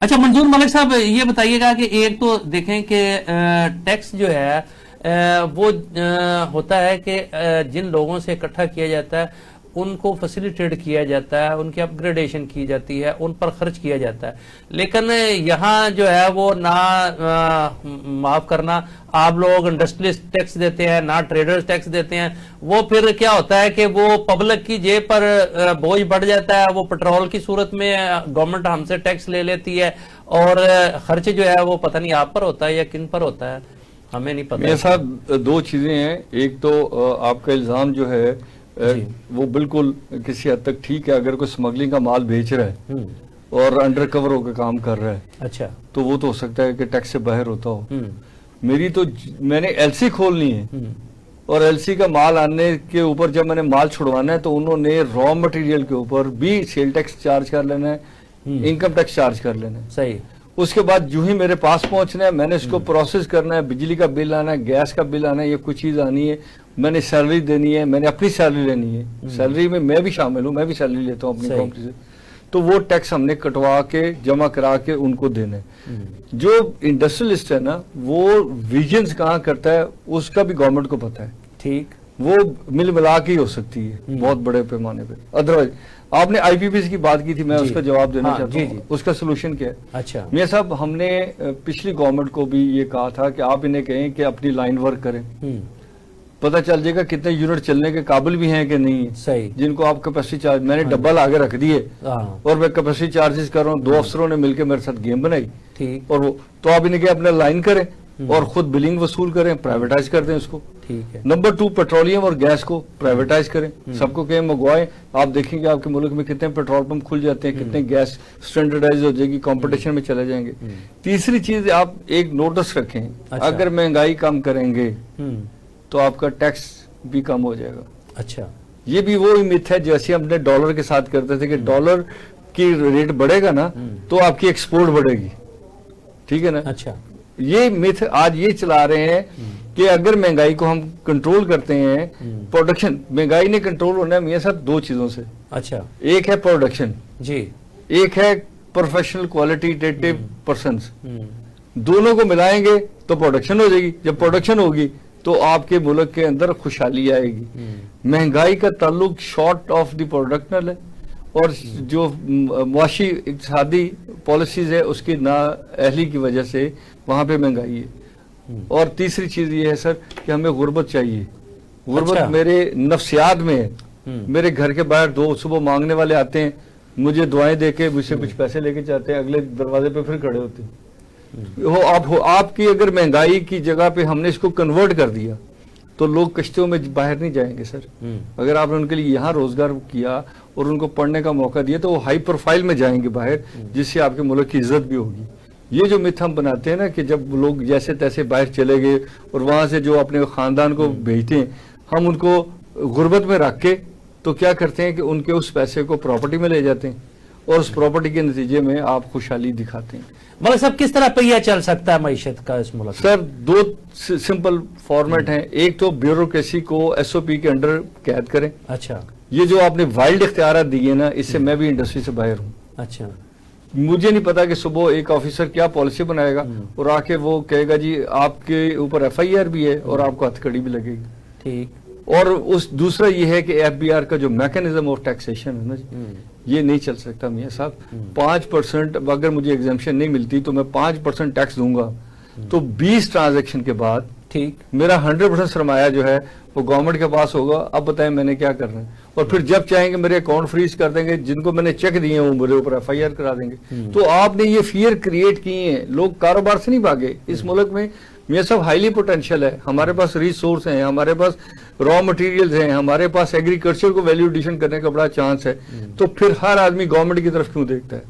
अच्छा मंजूर मलिक साहब, ये बताइएगा कि एक तो देखें कि टैक्स जो है वो होता है कि जिन लोगों से इकट्ठा किया जाता है उनको फैसिलिटेट किया जाता है, उनकी अपग्रेडेशन की जाती है, उन पर खर्च किया जाता है। लेकिन यहाँ जो है वो ना माफ करना, आप लोग इंडस्ट्रियलिस्ट टैक्स देते हैं, ना ट्रेडर्स टैक्स देते हैं। वो फिर क्या होता है कि वो पब्लिक की जेब पर बोझ बढ़ जाता है। वो पेट्रोल की सूरत में गवर्नमेंट हमसे टैक्स ले लेती है और खर्च जो है वो पता नहीं आप पर होता है या किन पर होता है, हमें नहीं पता। मेरे साथ दो चीजें हैं। एक तो आपका इल्जाम जो है वो बिल्कुल किसी हद तक ठीक है। अगर कोई स्मगलिंग का माल बेच रहा है और अंडर कवर होकर काम कर रहा है, अच्छा, तो वो तो हो सकता है कि टैक्स से बाहर होता हो। मेरी तो मैंने एलसी खोलनी है और एलसी का माल आने के ऊपर जब मैंने माल छुड़वाना है तो उन्होंने रॉ मटेरियल के ऊपर भी सेल टैक्स चार्ज कर लेना है, इनकम टैक्स चार्ज कर लेना है। सही। उसके बाद जो ही मेरे पास पहुंचना है, मैंने इसको प्रोसेस करना है, बिजली का बिल आना है, गैस का बिल आना है, ये कुछ चीज आनी है, मैंने सैलरी देनी है, मैंने अपनी सैलरी लेनी है। सैलरी में मैं भी शामिल हूँ, मैं भी सैलरी लेता हूँ अपनी कंपनी से। तो वो टैक्स हमने कटवा के जमा करा के उनको देना है। जो इंडस्ट्रियलिस्ट है ना, वो विजन्स कहाँ करता है उसका भी गवर्नमेंट को पता है। ठीक, वो मिल मिला के ही हो सकती है बहुत बड़े पैमाने पे। अदरवाइज आपने आईपीपीसी की बात की थी, मैं उसका जवाब देना चाहता हूँ। उसका सोल्यूशन क्या है? अच्छा मियां साहब, हमने पिछली गवर्नमेंट को भी ये कहा था कि आप इन्हें कहें कि अपनी लाइन वर्क करें, पता चल जाएगा कितने यूनिट चलने के काबिल भी हैं कि नहीं। सही। जिनको आप कैपेसिटी चार्ज, मैंने डब्बल आगे रख दिए और मैं कैपेसिटी चार्जेस कर रहा हूँ। दो अफसरों ने मिलकर मेरे साथ गेम बनाई। ठीक। और वो तो आप इन्हें अपने लाइन करें और खुद बिलिंग वसूल करें, प्राइवेटाइज कर दें उसको। ठीक है। नंबर 2, पेट्रोलियम और गैस को प्राइवेटाइज करें, सबको कहें मंगवाएं। आप देखेंगे आपके मुल्क में कितने पेट्रोल पंप खुल जाते हैं, कितने गैस स्टैंडर्डाइज हो जाएगी, कंपटीशन में चले जाएंगे। तीसरी चीज, आप एक नोटिस रखें, अगर महंगाई कम करेंगे तो आपका टैक्स भी कम हो जाएगा। अच्छा, ये भी वो मिथ है जैसे हमने डॉलर के साथ करते थे कि डॉलर की रेट बढ़ेगा ना तो आपकी एक्सपोर्ट बढ़ेगी। ठीक है ना? अच्छा, ये मिथ आज ये चला रहे हैं कि अगर महंगाई को हम कंट्रोल करते हैं, प्रोडक्शन, महंगाई ने कंट्रोल होना है मियां साहब दो चीजों से। अच्छा, एक है प्रोडक्शन जी, एक है प्रोफेशनल क्वालिटेटिव पर्संस। दोनों को मिलाएंगे तो प्रोडक्शन हो जाएगी। जब प्रोडक्शन होगी तो आपके मुल्क के अंदर खुशहाली आएगी। महंगाई का ताल्लुक शॉर्ट ऑफ द प्रोडक्शनल है और जो मुआशी इक्तिसादी पॉलिसीज है उसकी नाअहली की वजह से वहां पे महंगाई है। और तीसरी चीज ये है सर कि हमें गुर्बत चाहिए। गुर्बत अच्छा, मेरे नफ्सियात में है। मेरे घर के बाहर दो सुबह मांगने वाले आते हैं, मुझे दुआएं देके मुझसे कुछ पैसे लेके जाते हैं, अगले दरवाजे पे फिर खड़े होते हैं। आपकी अगर महंगाई की जगह पे हमने इसको कन्वर्ट कर दिया तो लोग कश्तियों में बाहर नहीं जाएंगे सर। अगर आपने उनके लिए यहाँ रोजगार किया और उनको पढ़ने का मौका दिया तो वो हाई प्रोफाइल में जाएंगे बाहर, जिससे आपके मुल्क की इज्जत भी होगी। ये जो मिथ हम बनाते हैं ना कि जब लोग जैसे तैसे बाहर चले गए और वहां से जो अपने खानदान को भेजते हैं, हम उनको गुर्बत में रख के तो क्या करते हैं कि उनके उस पैसे को प्रॉपर्टी में ले जाते हैं और उस प्रॉपर्टी के नतीजे में आप खुशहाली दिखाते हैं। मतलब सब किस तरह पहिया चल सकता है मईशत का इस मुल्क? सर दो सिंपल फॉर्मेट हैं। एक तो ब्यूरोक्रेसी को एसओपी के अंडर कैद करें। अच्छा, ये जो आपने वाइल्ड इख्तियार दिए ना, इससे मैं भी इंडस्ट्री से बाहर हूँ। अच्छा, मुझे नहीं पता कि सुबह एक ऑफिसर क्या पॉलिसी बनाएगा और आके वो कहेगा जी आपके ऊपर एफआईआर भी है और आपको हथकड़ी भी लगेगी। ठीक। और उस दूसरा ये है कि एफबीआर का जो मैकेनिज्म ऑफ टैक्सेशन है ना, ये नहीं चल सकता मियां साहब। 5% अगर मुझे एग्जाम्पशन नहीं मिलती तो मैं 5% टैक्स दूंगा तो 20 ट्रांजैक्शन के बाद ठीक मेरा 100% सरमाया जो है वो गवर्नमेंट के पास होगा। अब बताएं मैंने क्या करना है। और फिर जब चाहेंगे मेरे अकाउंट फ्रीज कर देंगे, जिनको मैंने चेक दिए हैं वो मेरे ऊपर एफआईआर करा देंगे। तो आपने ये फियर क्रिएट किए हैं, लोग कारोबार से नहीं भागे। इस मुल्क में ये सब हाईली पोटेंशियल है, हमारे पास रिसोर्स हैं, हमारे पास रॉ मटेरियल्स हैं, हमारे पास एग्रीकल्चर को वैल्यू एडिशन करने का बड़ा चांस है। तो फिर हर आदमी गवर्नमेंट की तरफ क्यों देखता है?